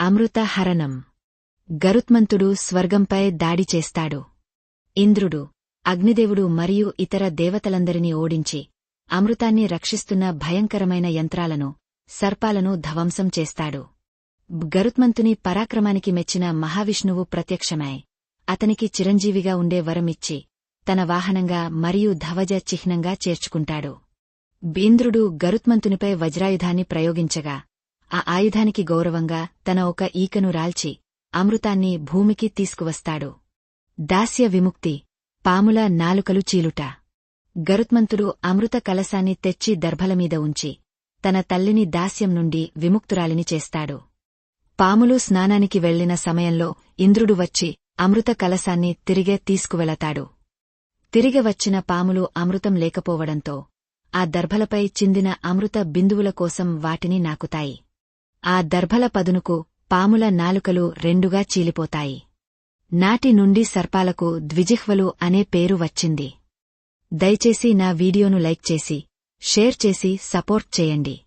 అమృత హరణం. గరుత్మంతుడు స్వర్గంపై దాడి చేస్తాడు. ఇంద్రుడు, అగ్నిదేవుడు మరియు ఇతర దేవతలందరినీ ఓడించి అమృతాన్ని రక్షిస్తున్న భయంకరమైన యంత్రాలను, సర్పాలను ధ్వంసం చేస్తాడు. గరుత్మంతుని పరాక్రమానికి మెచ్చిన మహావిష్ణువు ప్రత్యక్షమై అతనికి చిరంజీవిగా ఉండే వరమిచ్చి తన వాహనంగా మరియు ధ్వజ చిహ్నంగా చేర్చుకుంటాడు. ఇంద్రుడు గరుత్మంతునిపై వజ్రాయుధాన్ని ప్రయోగించగా ఆ ఆయుధానికి గౌరవంగా తన ఒక ఈకను రాల్చి అమృతాన్ని భూమికి తీసుకువస్తాడు. దాస్య విముక్తి, పాముల నాలుకలు చీలుట. గరుత్మంతుడు అమృత కలశాన్ని తెచ్చి దర్భలమీద ఉంచి తన తల్లిని దాస్యం నుండి విముక్తురాలిని చేస్తాడు. పాములు స్నానానికి వెళ్లిన సమయంలో ఇంద్రుడు వచ్చి అమృత కలశాన్ని తిరిగే తీసుకువెళతాడు. తిరిగి వచ్చిన పాములు అమృతం లేకపోవడంతో ఆ దర్భలపై చిందిన అమృత బిందువుల కోసం వాటిని నాకుతాయి. ఆ దర్భల పదునుకు పాముల నాలుకలు రెండుగా చీలిపోతాయి. నాటి నుండి సర్పాలకు ద్విజిహ్వలు అనే పేరు వచ్చింది. దయచేసి నా వీడియోను లైక్ చేసి, షేర్ చేసి సపోర్ట్ చేయండి.